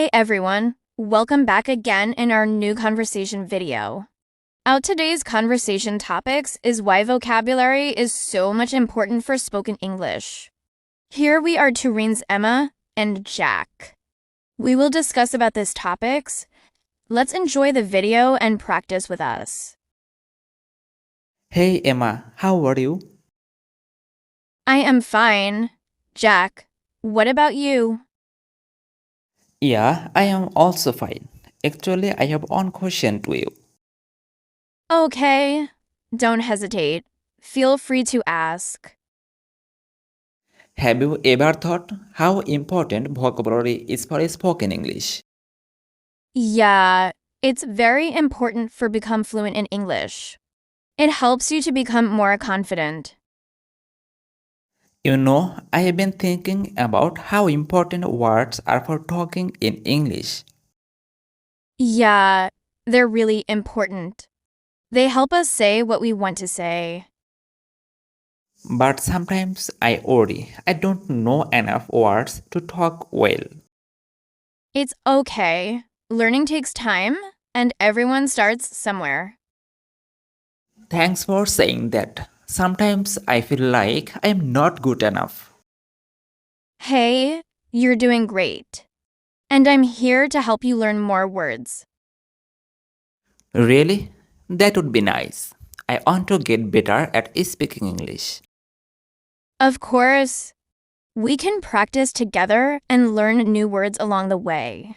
Hey everyone, welcome back again in our new conversation video. Our today's conversation topics is why vocabulary is so much important for spoken English. Here we are Turin's Emma and Jack. We will discuss about these topics. Let's enjoy the video and practice with us. Hey Emma, how are you? I am fine. Jack, what about you? Yeah, I am also fine. Actually, I have one question to you. Okay, don't hesitate. Feel free to ask. Have you ever thought how important vocabulary is for spoken English? Yeah, it's very important for become fluent in English. It helps you to become more confident. You know, I have been thinking about how important words are for talking in English. Yeah, they're really important. They help us say what we want to say. But sometimes I worry I don't know enough words to talk well. It's okay. Learning takes time, and everyone starts somewhere. Thanks for saying that. Sometimes I feel like I am not good enough. Hey, you're doing great. And I'm here to help you learn more words. Really? That would be nice. I want to get better at speaking English. Of course, we can practice together and learn new words along the way.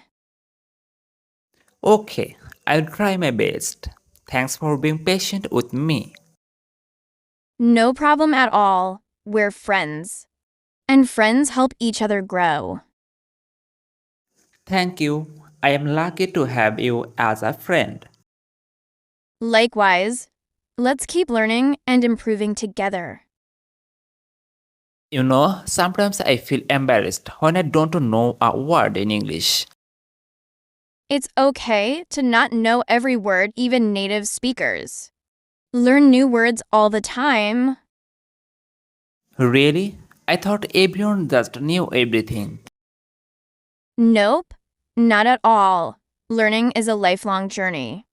Okay, I'll try my best. Thanks for being patient with me. No problem at all. We're friends. And friends help each other grow. Thank you. I am lucky to have you as a friend. Likewise, let's keep learning and improving together. You know, sometimes I feel embarrassed when I don't know a word in English. It's okay to not know every word, even native speakers. Learn new words all the time. Really? I thought everyone just knew everything. Nope, not at all. Learning is a lifelong journey.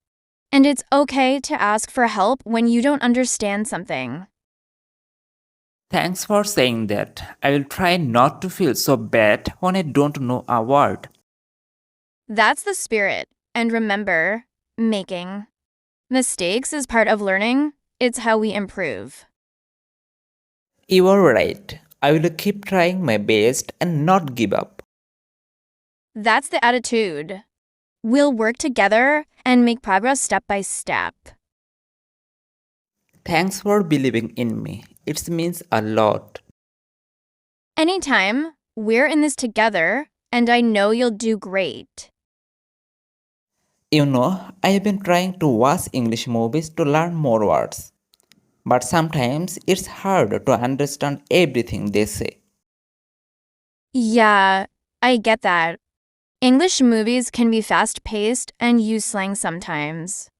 And it's okay to ask for help when you don't understand something. Thanks for saying that. I will try not to feel so bad when I don't know a word. That's the spirit. And remember, making mistakes is part of learning. It's how we improve. You are right. I will keep trying my best and not give up. That's the attitude. We'll work together and make progress step by step. Thanks for believing in me. It means a lot. Anytime, we're in this together, and I know you'll do great. You know, I have been trying to watch English movies to learn more words. But sometimes it's hard to understand everything they say. Yeah, I get that. English movies can be fast paced and use slang sometimes.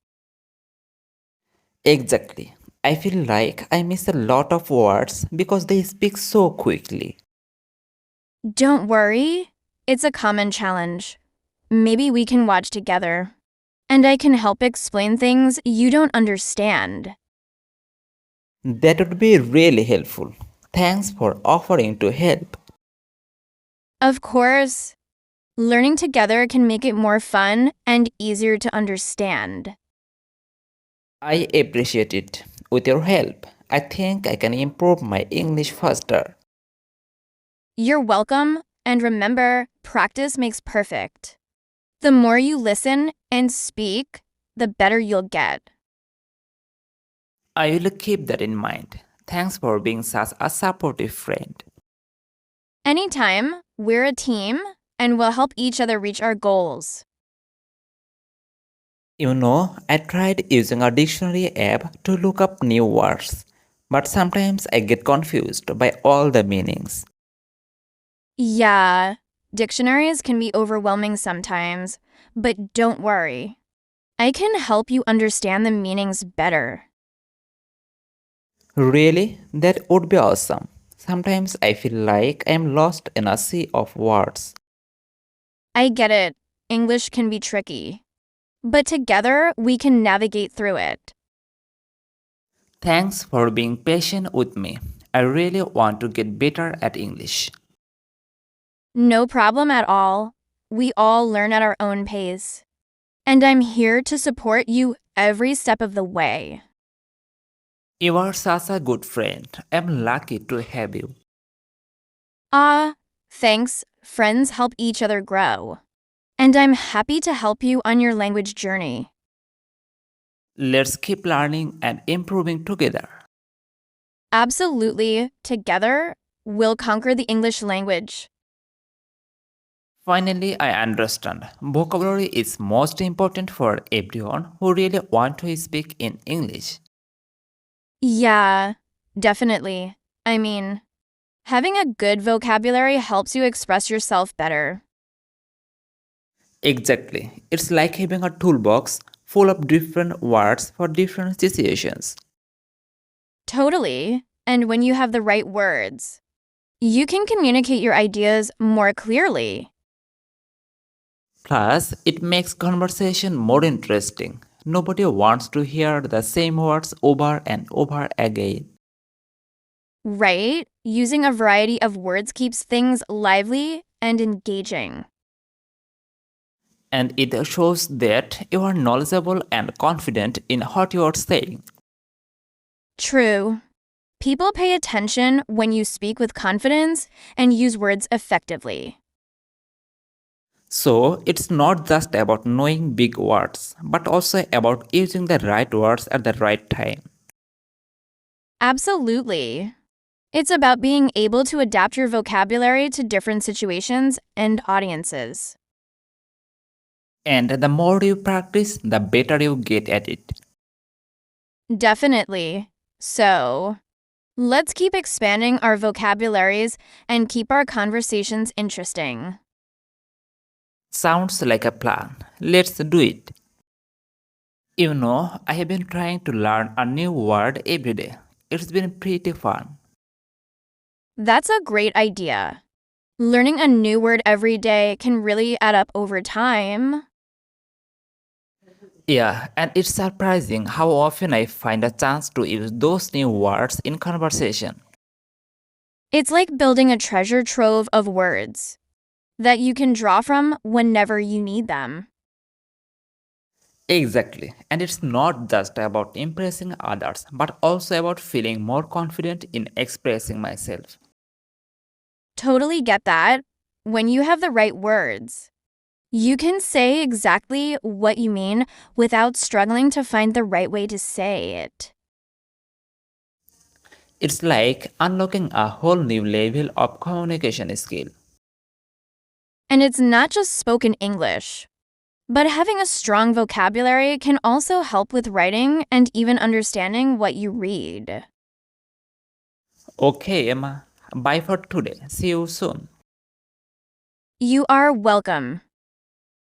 Exactly. I feel like I miss a lot of words because they speak so quickly. Don't worry, it's a common challenge. Maybe we can watch together. And I can help explain things you don't understand. That would be really helpful. Thanks for offering to help. Of course, learning together can make it more fun and easier to understand. I appreciate it. With your help, I think I can improve my English faster. You're welcome, and remember, practice makes perfect. The more you listen and speak, the better you'll get. I will keep that in mind. Thanks for being such a supportive friend. Anytime, we're a team and we'll help each other reach our goals. You know, I tried using a dictionary app to look up new words, but sometimes I get confused by all the meanings. Yeah, dictionaries can be overwhelming sometimes, but don't worry. I can help you understand the meanings better. Really? That would be awesome. Sometimes I feel like I am lost in a sea of words. I get it. English can be tricky. But together, we can navigate through it. Thanks for being patient with me. I really want to get better at English. No problem at all. We all learn at our own pace. And I'm here to support you every step of the way. You are such a good friend. I'm lucky to have you. Thanks. Friends help each other grow. And I'm happy to help you on your language journey. Let's keep learning and improving together. Absolutely. Together, we'll conquer the English language. Finally, I understand. Vocabulary is most important for everyone who really want to speak in English. Yeah, definitely. I mean, having a good vocabulary helps you express yourself better. Exactly. It's like having a toolbox full of different words for different situations. Totally. And when you have the right words, you can communicate your ideas more clearly. Plus, it makes conversation more interesting. Nobody wants to hear the same words over and over again. Right? Using a variety of words keeps things lively and engaging. And it shows that you are knowledgeable and confident in what you are saying. True. People pay attention when you speak with confidence and use words effectively. So, it's not just about knowing big words, but also about using the right words at the right time. Absolutely. It's about being able to adapt your vocabulary to different situations and audiences. And the more you practice, the better you get at it. Definitely. So, let's keep expanding our vocabularies and keep our conversations interesting. Sounds like a plan. Let's do it. You know, I have been trying to learn a new word every day. It's been pretty fun. That's a great idea. Learning a new word every day can really add up over time. Yeah, and it's surprising how often I find a chance to use those new words in conversation. It's like building a treasure trove of words that you can draw from whenever you need them. Exactly, and it's not just about impressing others, but also about feeling more confident in expressing myself. Totally get that. When you have the right words, you can say exactly what you mean without struggling to find the right way to say it. It's like unlocking a whole new level of communication skill. And it's not just spoken English, but having a strong vocabulary can also help with writing and even understanding what you read. Okay, Emma, bye for today. See you soon. You are welcome.